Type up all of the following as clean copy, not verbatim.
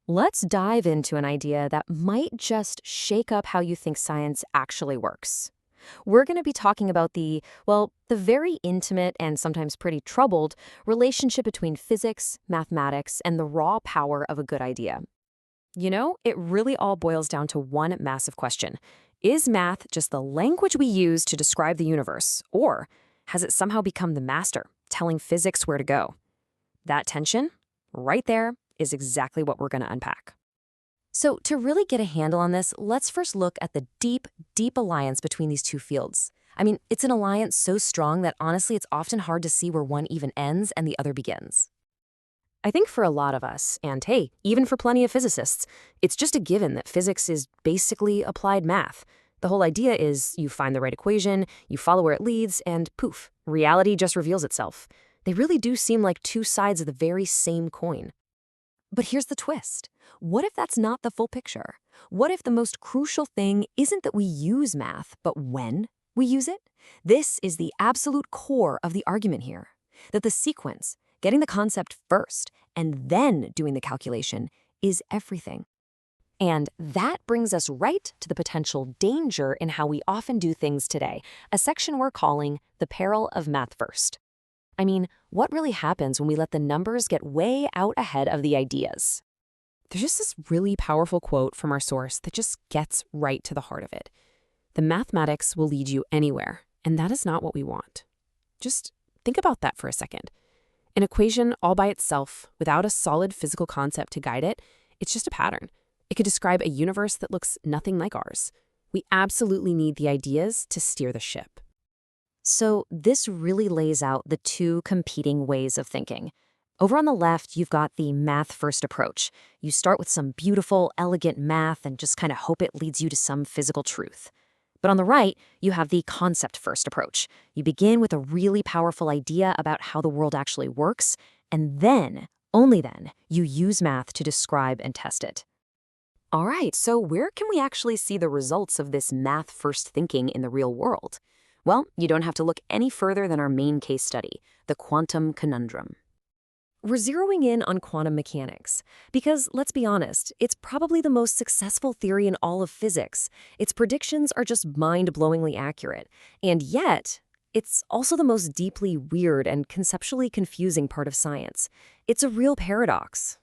Let's dive into an idea that might just shake up how you think science actually works. We're going to be talking about the very intimate and sometimes pretty troubled relationship between physics, mathematics, and the raw power of a good idea. It really all boils down to one massive question. Is math just the language we use to describe the universe, or has it somehow become the master, telling physics where to go? That tension, right there, is exactly what we're going to unpack. So to really get a handle on this, let's first look at the deep, deep alliance between these two fields. I mean, it's an alliance so strong that honestly it's often hard to see where one even ends and the other begins. I think for a lot of us, and hey, even for plenty of physicists, it's just a given that physics is basically applied math. The whole idea is you find the right equation, you follow where it leads, and poof, reality just reveals itself. They really do seem like two sides of the very same coin. But here's the twist. What if that's not the full picture? What if the most crucial thing isn't that we use math, but when we use it? This is the absolute core of the argument here. That the sequence, getting the concept first and then doing the calculation, is everything. And that brings us right to the potential danger in how we often do things today, a section we're calling the peril of math first. I mean, what really happens when we let the numbers get way out ahead of the ideas? There's just this really powerful quote from our source that just gets right to the heart of it. The mathematics will lead you anywhere, and that is not what we want. Just think about that for a second. An equation all by itself, without a solid physical concept to guide it, it's just a pattern. It could describe a universe that looks nothing like ours. We absolutely need the ideas to steer the ship. So this really lays out the two competing ways of thinking. Over on the left, you've got the math-first approach. You start with some beautiful, elegant math and just kind of hope it leads you to some physical truth. But on the right, you have the concept-first approach. You begin with a really powerful idea about how the world actually works, and then, only then, you use math to describe and test it. All right, so where can we actually see the results of this math-first thinking in the real world? Well, you don't have to look any further than our main case study, the quantum conundrum. We're zeroing in on quantum mechanics because, let's be honest, it's probably the most successful theory in all of physics. Its predictions are just mind-blowingly accurate. And yet, it's also the most deeply weird and conceptually confusing part of science. It's a real paradox.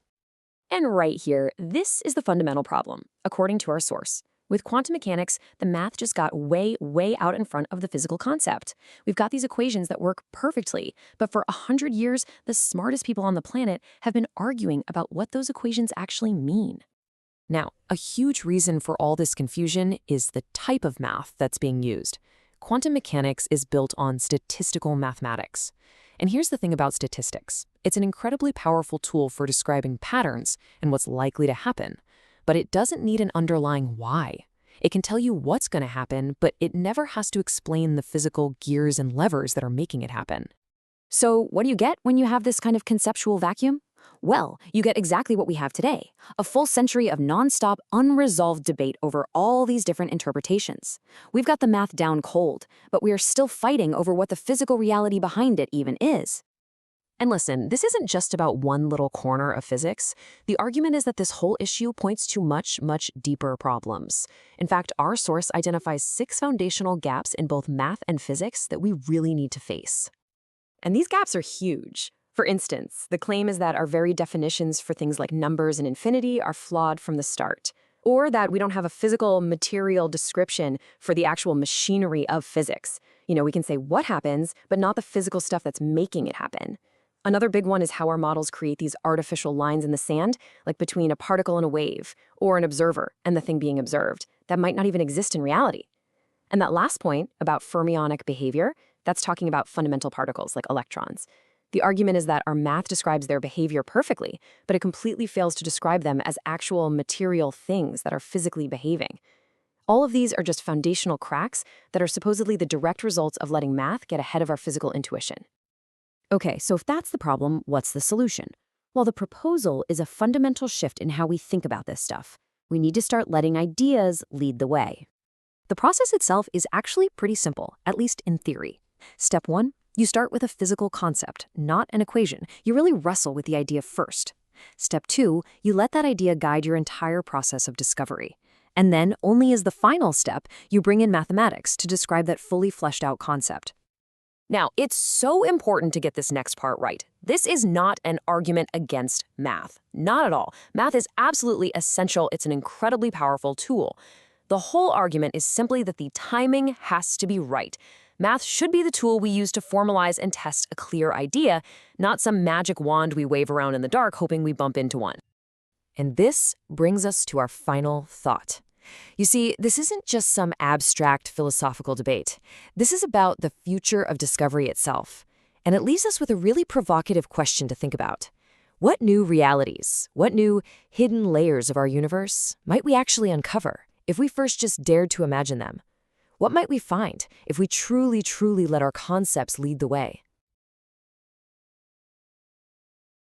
And right here, this is the fundamental problem, according to our source. With quantum mechanics, the math just got way, way out in front of the physical concept. We've got these equations that work perfectly, but for 100 years, the smartest people on the planet have been arguing about what those equations actually mean. Now, a huge reason for all this confusion is the type of math that's being used. Quantum mechanics is built on statistical mathematics. And here's the thing about statistics. It's an incredibly powerful tool for describing patterns and what's likely to happen. But it doesn't need an underlying why. It can tell you what's going to happen, but it never has to explain the physical gears and levers that are making it happen. So what do you get when you have this kind of conceptual vacuum? Well, you get exactly what we have today, a full century of nonstop, unresolved debate over all these different interpretations. We've got the math down cold, but we are still fighting over what the physical reality behind it even is. And listen, this isn't just about one little corner of physics. The argument is that this whole issue points to much, much deeper problems. In fact, our source identifies 6 foundational gaps in both math and physics that we really need to face. And these gaps are huge. For instance, the claim is that our very definitions for things like numbers and infinity are flawed from the start, or that we don't have a physical material description for the actual machinery of physics. We can say what happens, but not the physical stuff that's making it happen. Another big one is how our models create these artificial lines in the sand, like between a particle and a wave, or an observer and the thing being observed, that might not even exist in reality. And that last point about fermionic behavior, that's talking about fundamental particles like electrons. The argument is that our math describes their behavior perfectly, but it completely fails to describe them as actual material things that are physically behaving. All of these are just foundational cracks that are supposedly the direct results of letting math get ahead of our physical intuition. Okay, so if that's the problem, what's the solution? Well, the proposal is a fundamental shift in how we think about this stuff. We need to start letting ideas lead the way. The process itself is actually pretty simple, at least in theory. Step 1, you start with a physical concept, not an equation. You really wrestle with the idea first. Step 2, you let that idea guide your entire process of discovery. And then, only as the final step, you bring in mathematics to describe that fully fleshed out concept. Now, it's so important to get this next part right. This is not an argument against math. Not at all. Math is absolutely essential. It's an incredibly powerful tool. The whole argument is simply that the timing has to be right. Math should be the tool we use to formalize and test a clear idea, not some magic wand we wave around in the dark hoping we bump into one. And this brings us to our final thought. You see, this isn't just some abstract philosophical debate. This is about the future of discovery itself. And it leaves us with a really provocative question to think about. What new realities, what new hidden layers of our universe might we actually uncover if we first just dared to imagine them? What might we find if we truly let our concepts lead the way?